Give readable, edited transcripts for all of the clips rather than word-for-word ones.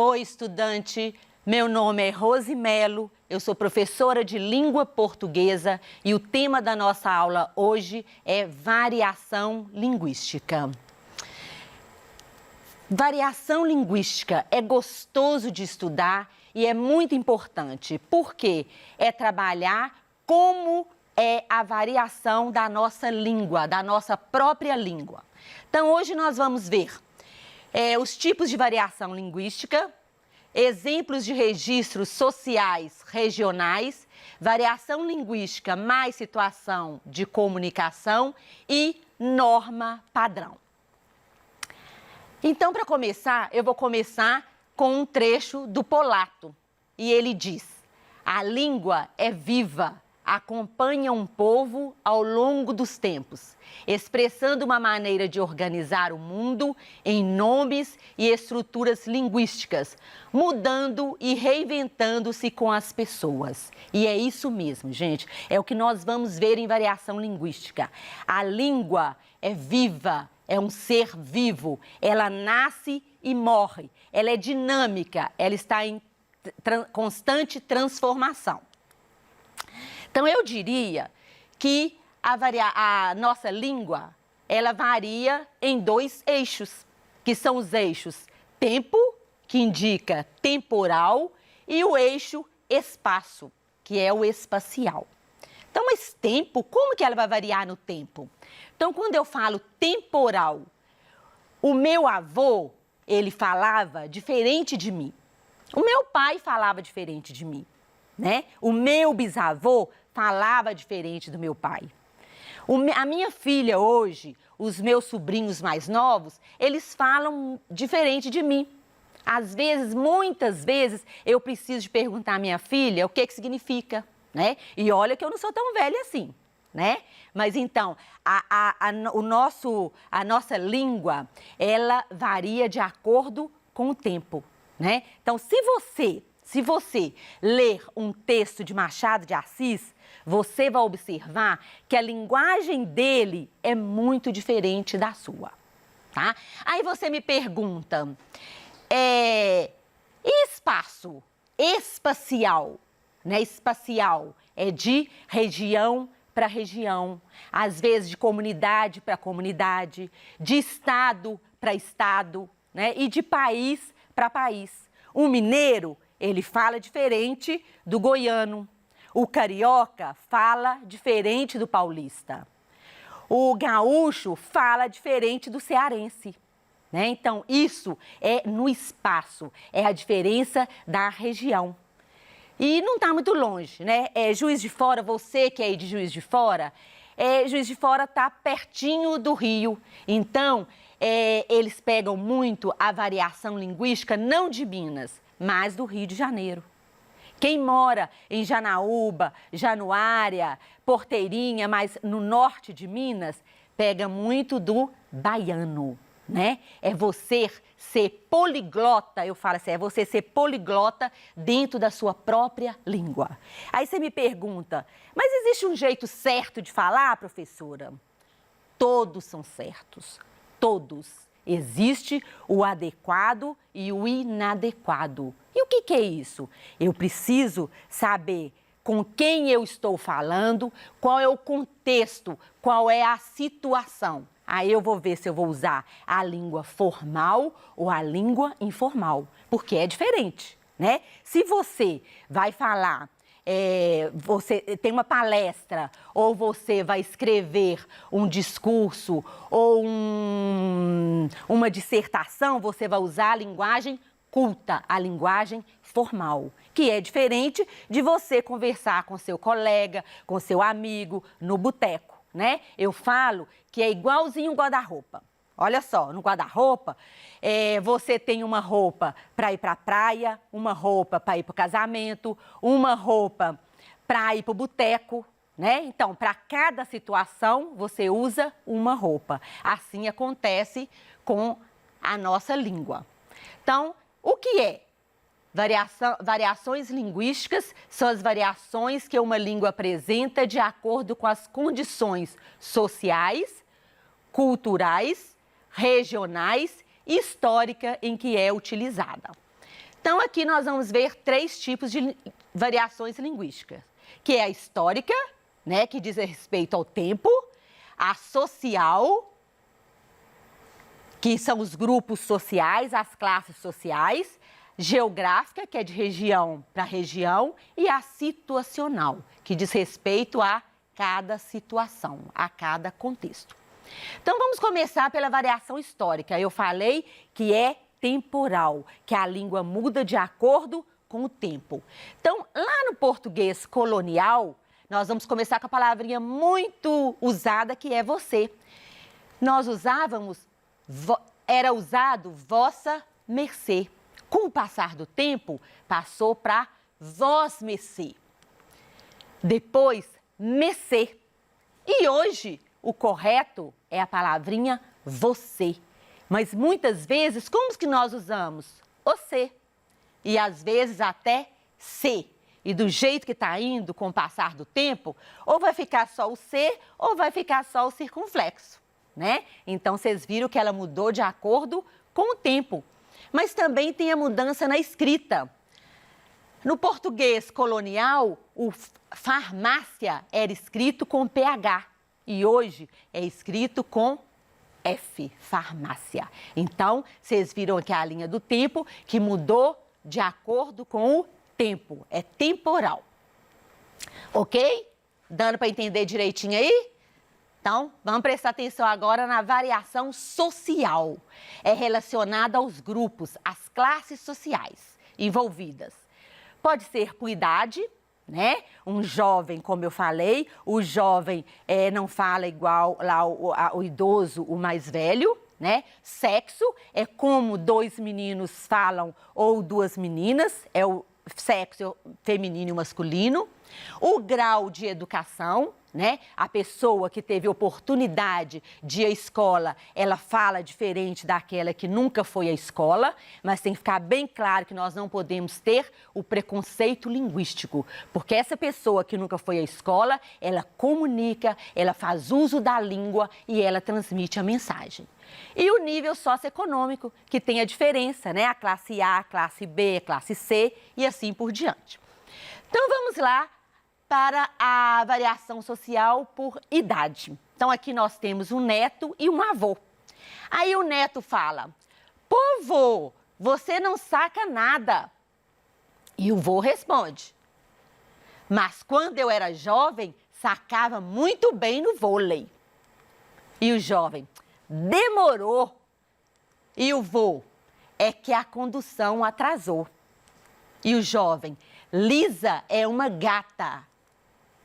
Oi, estudante. Meu nome é Rose Melo, eu sou professora de língua portuguesa e o tema da nossa aula hoje é variação linguística. Variação linguística é gostoso de estudar e é muito importante, porque é trabalhar como é a variação da nossa língua, da nossa própria língua. Então, hoje nós vamos ver os tipos de variação linguística, exemplos de registros sociais regionais, variação linguística mais situação de comunicação e norma padrão. Então, para começar, eu vou começar com um trecho do Polato. E ele diz: a língua é viva, acompanha um povo ao longo dos tempos, expressando uma maneira de organizar o mundo em nomes e estruturas linguísticas, mudando e reinventando-se com as pessoas. E é isso mesmo, gente, é o que nós vamos ver em variação linguística. A língua é viva, é um ser vivo, ela nasce e morre, ela é dinâmica, ela está em constante transformação. Então, eu diria que a nossa língua, ela varia em dois eixos, que são os eixos tempo, que indica temporal, e o eixo espaço, que é o espacial. Então, mas tempo, como que ela vai variar no tempo? Então, quando eu falo temporal, o meu avô, ele falava diferente de mim. O meu pai falava diferente de mim, né? O meu bisavô falava diferente do meu pai. A minha filha hoje, os meus sobrinhos mais novos, eles falam diferente de mim. Às vezes, muitas vezes, eu preciso de perguntar à minha filha o que significa, né? E olha que eu não sou tão velha assim, né? Mas então, a nossa língua, ela varia de acordo com o tempo, né? Então, se você ler um texto de Machado de Assis, você vai observar que a linguagem dele é muito diferente da sua, tá? Aí você me pergunta, e espaço? Espacial, né? Espacial é de região para região, às vezes de comunidade para comunidade, de estado para estado, né? E de país para país. O mineiro, ele fala diferente do goiano. O carioca fala diferente do paulista. O gaúcho fala diferente do cearense, né? Então, isso é no espaço, é a diferença da região. E não está muito longe, né? Juiz de Fora, você que é aí de Juiz de Fora, Juiz de Fora está pertinho do Rio. Então, eles pegam muito a variação linguística, não de Minas, mas do Rio de Janeiro. Quem mora em Janaúba, Januária, Porteirinha, mas no norte de Minas, pega muito do baiano, né? É você ser poliglota, eu falo assim, é você ser poliglota dentro da sua própria língua. Aí você me pergunta, mas existe um jeito certo de falar, professora? Todos são certos, todos. Existe o adequado e o inadequado. E o que é isso? Eu preciso saber com quem eu estou falando, qual é o contexto, qual é a situação. Aí eu vou ver se eu vou usar a língua formal ou a língua informal, porque é diferente, né? Se você vai falar, você tem uma palestra, ou você vai escrever um discurso ou uma dissertação, você vai usar a linguagem culta, a linguagem formal, que é diferente de você conversar com seu colega, com seu amigo, no boteco, né? Eu falo que é igualzinho um guarda-roupa. Olha só, no guarda-roupa, você tem uma roupa para ir para a praia, uma roupa para ir para o casamento, uma roupa para ir para o boteco, né? Então, para cada situação, você usa uma roupa. Assim acontece com a nossa língua. Então, o que é? Variações linguísticas são as variações que uma língua apresenta de acordo com as condições sociais, culturais, regionais e histórica em que é utilizada. Então, aqui nós vamos ver 3 tipos de variações linguísticas, que é a histórica, né, que diz respeito ao tempo, a social, que são os grupos sociais, as classes sociais, geográfica, que é de região para região, e a situacional, que diz respeito a cada situação, a cada contexto. Então, vamos começar pela variação histórica. Eu falei que é temporal, que a língua muda de acordo com o tempo. Então, lá no português colonial, nós vamos começar com a palavrinha muito usada, que é você. Nós usávamos, era usado vossa mercê. Com o passar do tempo, passou para vós mercê. Depois, mercê. E hoje, o correto é a palavrinha você. Mas muitas vezes, como que nós usamos? Você. E às vezes até se. E do jeito que está indo com o passar do tempo, ou vai ficar só o se, ou vai ficar só o circunflexo, né? Então, vocês viram que ela mudou de acordo com o tempo. Mas também tem a mudança na escrita. No português colonial, o farmácia era escrito com PH e hoje é escrito com F, farmácia. Então, vocês viram aqui a linha do tempo que mudou de acordo com o tempo, é temporal. Ok? Dando para entender direitinho aí? Então, vamos prestar atenção agora na variação social. É relacionada aos grupos, às classes sociais envolvidas. Pode ser por idade, né? Um jovem, como eu falei, o jovem não fala igual lá o idoso, o mais velho, né? Sexo é como 2 meninos falam ou 2 meninas, é o sexo feminino e masculino. O grau de educação, né? A pessoa que teve oportunidade de ir à escola, ela fala diferente daquela que nunca foi à escola, mas tem que ficar bem claro que nós não podemos ter o preconceito linguístico, porque essa pessoa que nunca foi à escola, ela comunica, ela faz uso da língua e ela transmite a mensagem. E o nível socioeconômico, que tem a diferença, né? A classe A, a classe B, a classe C e assim por diante. Então, vamos lá para a variação social por idade. Então, aqui nós temos um neto e um avô. Aí o neto fala, pô, vô, você não saca nada. E o vô responde, mas quando eu era jovem, sacava muito bem no vôlei. E o jovem, demorou. E o vô, é que a condução atrasou. E o jovem, Lisa é uma gata.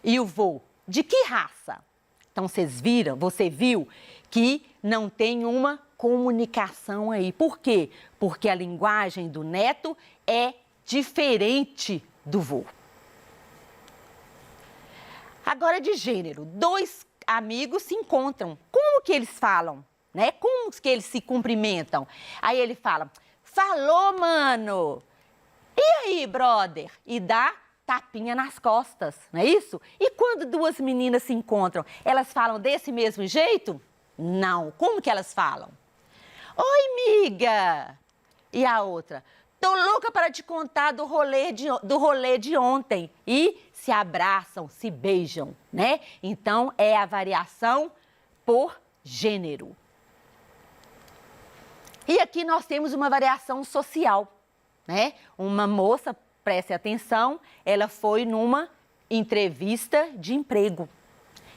E o vô, de que raça? Então, você viu que não tem uma comunicação aí. Por quê? Porque a linguagem do neto é diferente do vô. Agora, de gênero, 2 amigos se encontram. Como que eles falam? Né? Como que eles se cumprimentam? Aí ele fala, falou, mano! E aí, brother? E dá tapinha nas costas, não é isso? E quando 2 meninas se encontram, elas falam desse mesmo jeito? Não. Como que elas falam? Oi, miga! E a outra? Tô louca para te contar do rolê de ontem. E se abraçam, se beijam, né? Então, é a variação por gênero. E aqui nós temos uma variação social, né? Uma moça, preste atenção, ela foi numa entrevista de emprego.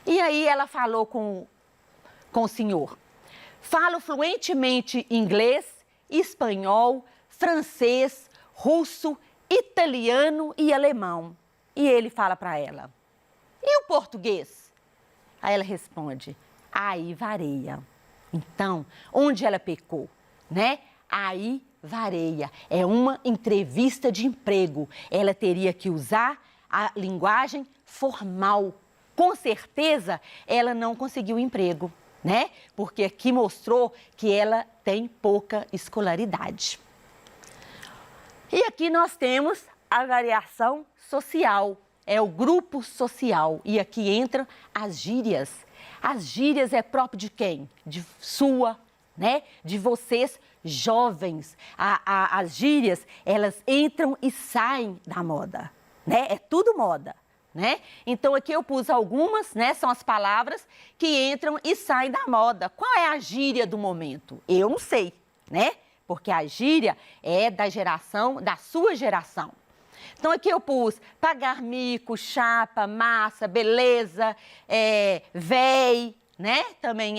E aí ela falou com o senhor. Falo fluentemente inglês, espanhol, francês, russo, italiano e alemão. E ele fala para ela, e o português? Aí ela responde, aí varia. Então, onde ela pecou, né? Aí varia. É uma entrevista de emprego. Ela teria que usar a linguagem formal. Com certeza, ela não conseguiu emprego, né? Porque aqui mostrou que ela tem pouca escolaridade. E aqui nós temos a variação social. É o grupo social. E aqui entram as gírias. As gírias é próprio de quem? De sua, né? De vocês, jovens, as gírias, elas entram e saem da moda, né? É tudo moda, né? Então, aqui eu pus algumas, né? São as palavras que entram e saem da moda. Qual é a gíria do momento? Eu não sei, né? Porque a gíria é da sua geração. Então, aqui eu pus pagar mico, chapa, massa, beleza, véi, né? Também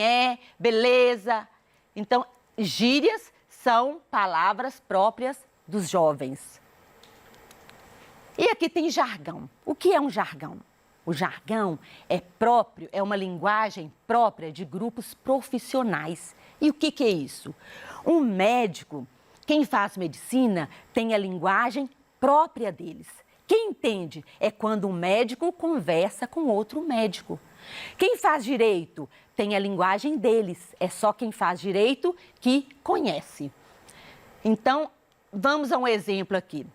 beleza. Então, gírias são palavras próprias dos jovens. E aqui tem jargão. O que é um jargão? O jargão é uma linguagem própria de grupos profissionais. E o que é isso? Um médico, quem faz medicina, tem a linguagem própria deles. Quem entende é quando um médico conversa com outro médico. Quem faz direito tem a linguagem deles. É só quem faz direito que conhece. Então, vamos a um exemplo aqui.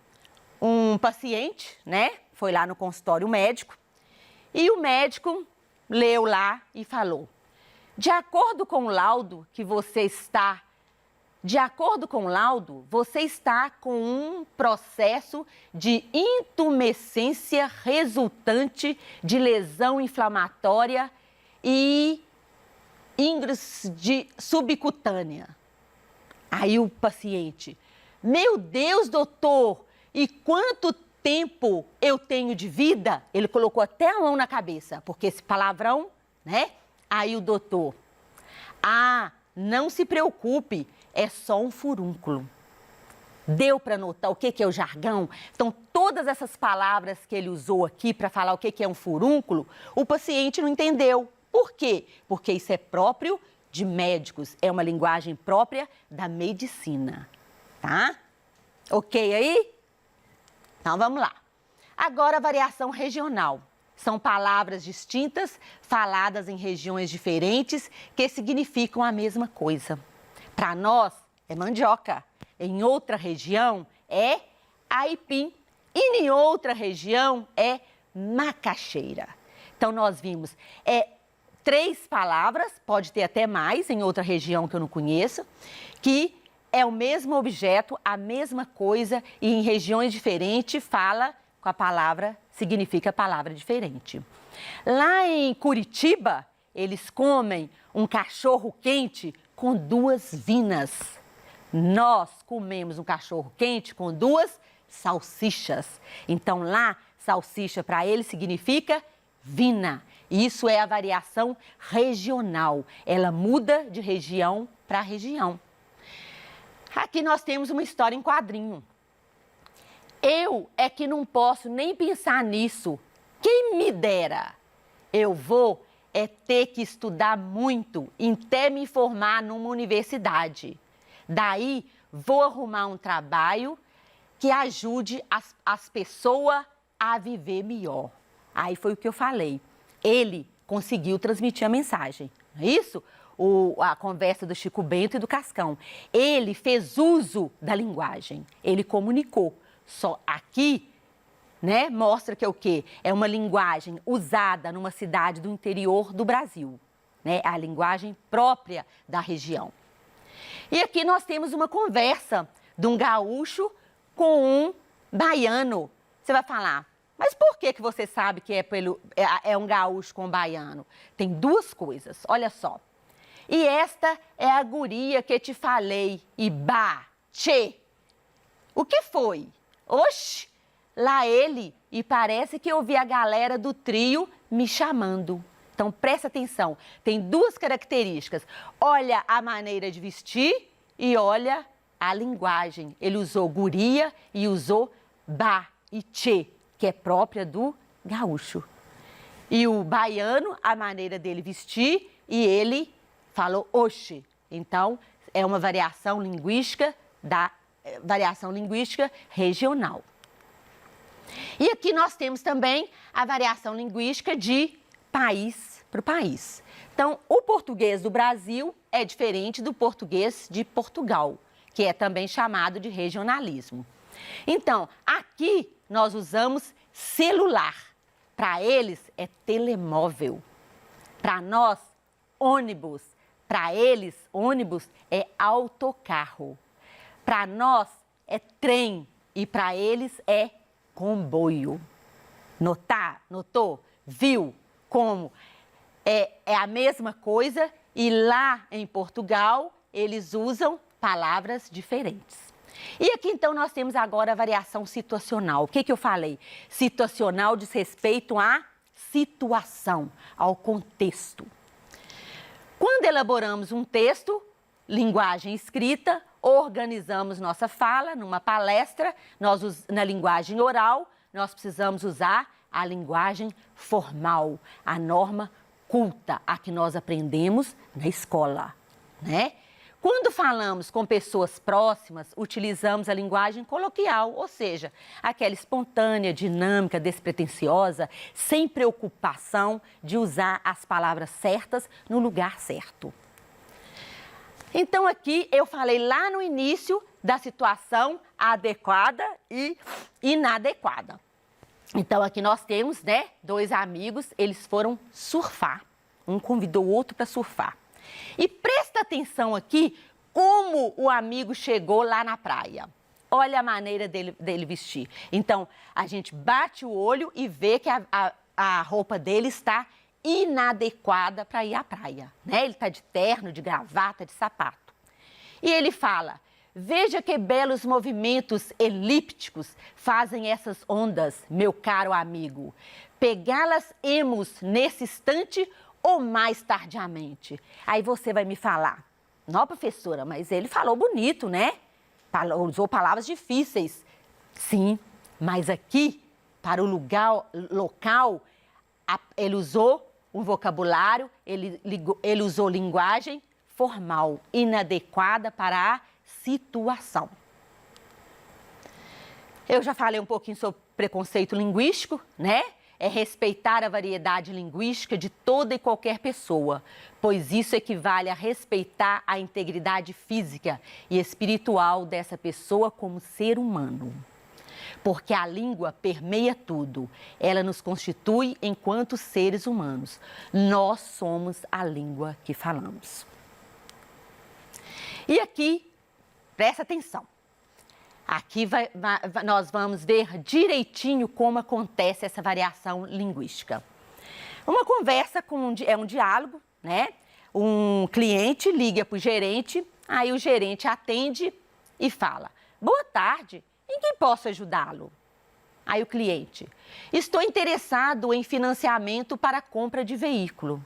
Um paciente, né, foi lá no consultório médico e o médico leu lá e falou: de acordo com o laudo que você está com um processo de intumescência resultante de lesão inflamatória e íngrese subcutânea. Aí o paciente: meu Deus, doutor, e quanto tempo eu tenho de vida? Ele colocou até a mão na cabeça, porque esse palavrão, né? Aí o doutor: ah, não se preocupe, é só um furúnculo. Deu para notar o que é o jargão? Então, todas essas palavras que ele usou aqui para falar o que é um furúnculo, o paciente não entendeu. Por quê? Porque isso é próprio de médicos, é uma linguagem própria da medicina, tá? Ok aí? Então, vamos lá. Agora, a variação regional. São palavras distintas, faladas em regiões diferentes, que significam a mesma coisa. Para nós, é mandioca. Em outra região, é aipim. E em outra região, é macaxeira. Então, nós vimos 3 palavras, pode ter até mais, em outra região que eu não conheço, que é o mesmo objeto, a mesma coisa, e em regiões diferentes fala com a palavra, significa palavra diferente. Lá em Curitiba, eles comem um cachorro quente com 2 vinas. Nós comemos um cachorro quente com 2 salsichas. Então lá, salsicha para eles significa vina. Isso é a variação regional. Ela muda de região para região. Aqui nós temos uma história em quadrinho. Eu é que não posso nem pensar nisso. Quem me dera? Eu vou ter que estudar muito até me formar numa universidade. Daí, vou arrumar um trabalho que ajude as pessoas a viver melhor. Aí foi o que eu falei. Ele conseguiu transmitir a mensagem, não é isso? A conversa do Chico Bento e do Cascão. Ele fez uso da linguagem, ele comunicou. Só aqui, né, mostra que é o quê? É uma linguagem usada numa cidade do interior do Brasil, né? A linguagem própria da região. E aqui nós temos uma conversa de um gaúcho com um baiano. Você vai falar: mas por que você sabe que é um gaúcho com um baiano? Tem 2 coisas, olha só. E esta é a guria que te falei, tchê. O que foi? Oxe, lá ele, e parece que eu vi a galera do trio me chamando. Então, presta atenção, tem 2 características. Olha a maneira de vestir e olha a linguagem. Ele usou guria e usou e tchê, que é própria do gaúcho. E o baiano, a maneira dele vestir, e ele falou oxe. Então, é uma variação linguística regional. E aqui nós temos também a variação linguística de país para o país. Então, o português do Brasil é diferente do português de Portugal, que é também chamado de regionalismo. Então, aqui nós usamos celular. Para eles é telemóvel. Para nós, ônibus. Para eles, ônibus é autocarro. Para nós é trem e para eles é comboio. Notou? Viu como é a mesma coisa e lá em Portugal eles usam palavras diferentes. E aqui então nós temos agora a variação situacional. O que eu falei? Situacional diz respeito à situação, ao contexto. Quando elaboramos um texto, linguagem escrita, organizamos nossa fala numa palestra, na linguagem oral, nós precisamos usar a linguagem formal, a norma culta, a que nós aprendemos na escola, né? Quando falamos com pessoas próximas, utilizamos a linguagem coloquial, ou seja, aquela espontânea, dinâmica, despretensiosa, sem preocupação de usar as palavras certas no lugar certo. Então, aqui eu falei lá no início da situação adequada e inadequada. Então, aqui nós temos, né, dois amigos, eles foram surfar. Um convidou o outro para surfar. E presta atenção aqui como o amigo chegou lá na praia. Olha a maneira dele vestir. Então, a gente bate o olho e vê que a roupa dele está inadequada para ir à praia, né? Ele está de terno, de gravata, de sapato. E ele fala: veja que belos movimentos elípticos fazem essas ondas, meu caro amigo. Pegá-las-emos nesse instante ou mais tardiamente? Aí você vai me falar: não, professora, mas ele falou bonito, né? Usou palavras difíceis. Sim, mas aqui, para o local, ele usou um vocabulário, ele usou linguagem formal, inadequada para a situação. Eu já falei um pouquinho sobre preconceito linguístico, né? É respeitar a variedade linguística de toda e qualquer pessoa, pois isso equivale a respeitar a integridade física e espiritual dessa pessoa como ser humano. Porque a língua permeia tudo, ela nos constitui enquanto seres humanos. Nós somos a língua que falamos. E aqui, presta atenção. Aqui nós vamos ver direitinho como acontece essa variação linguística. Uma conversa é um diálogo, né? Um cliente liga para o gerente, aí o gerente atende e fala: boa tarde, em que posso ajudá-lo? Aí o cliente: estou interessado em financiamento para a compra de veículo.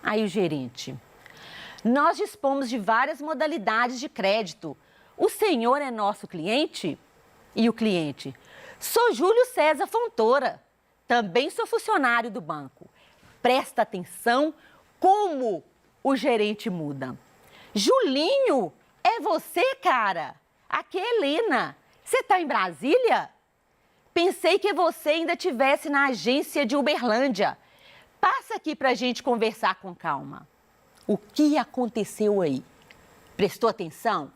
Aí o gerente: nós dispomos de várias modalidades de crédito. O senhor é nosso cliente? E o cliente: sou Júlio César Fontoura, também sou funcionário do banco. Presta atenção como o gerente muda. Julinho, é você, cara? Aqui é Helena. Você está em Brasília? Pensei que você ainda estivesse na agência de Uberlândia. Passa aqui para a gente conversar com calma. O que aconteceu aí? Prestou atenção?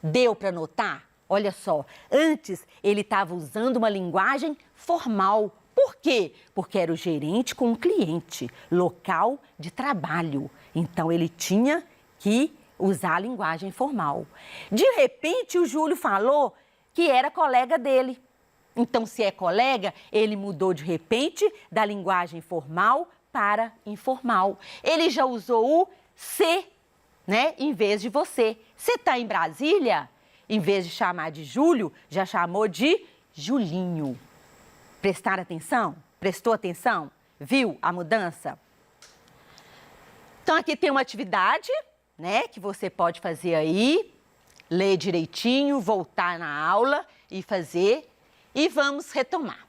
Deu para notar? Olha só, antes ele estava usando uma linguagem formal. Por quê? Porque era o gerente com o cliente, local de trabalho. Então ele tinha que usar a linguagem formal. De repente o Júlio falou que era colega dele. Então, se é colega, ele mudou de repente da linguagem formal para informal. Ele já usou o "se", né, em vez de "você". Você está em Brasília? Em vez de chamar de Júlio, já chamou de Julinho. Prestar atenção? Prestou atenção? Viu a mudança? Então, aqui tem uma atividade, né, que você pode fazer aí, ler direitinho, voltar na aula e fazer. E vamos retomar.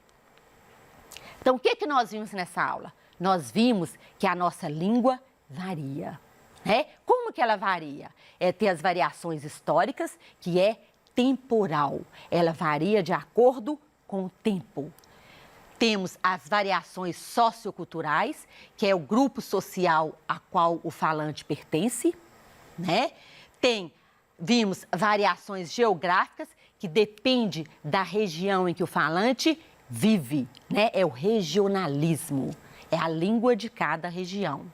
Então, o que nós vimos nessa aula? Nós vimos que a nossa língua varia, né? Como que ela varia? Tem as variações históricas, que é temporal. Ela varia de acordo com o tempo. Temos as variações socioculturais, que é o grupo social a qual o falante pertence, né? Vimos variações geográficas, que depende da região em que o falante vive, né? É o regionalismo, é a língua de cada região.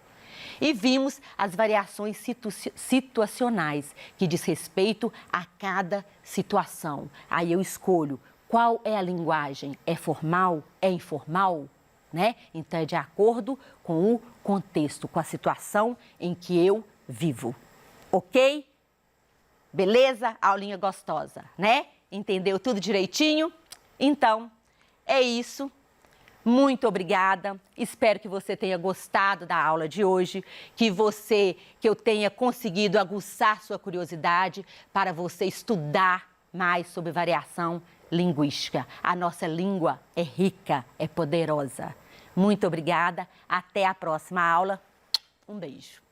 E vimos as variações situacionais, que diz respeito a cada situação. Aí eu escolho qual é a linguagem, é formal, é informal, né? Então é de acordo com o contexto, com a situação em que eu vivo, ok? Beleza? Aulinha gostosa, né? Entendeu tudo direitinho? Então, é isso. Muito obrigada. Espero que você tenha gostado da aula de hoje, que eu tenha conseguido aguçar sua curiosidade para você estudar mais sobre variação linguística. A nossa língua é rica, é poderosa. Muito obrigada. Até a próxima aula. Um beijo.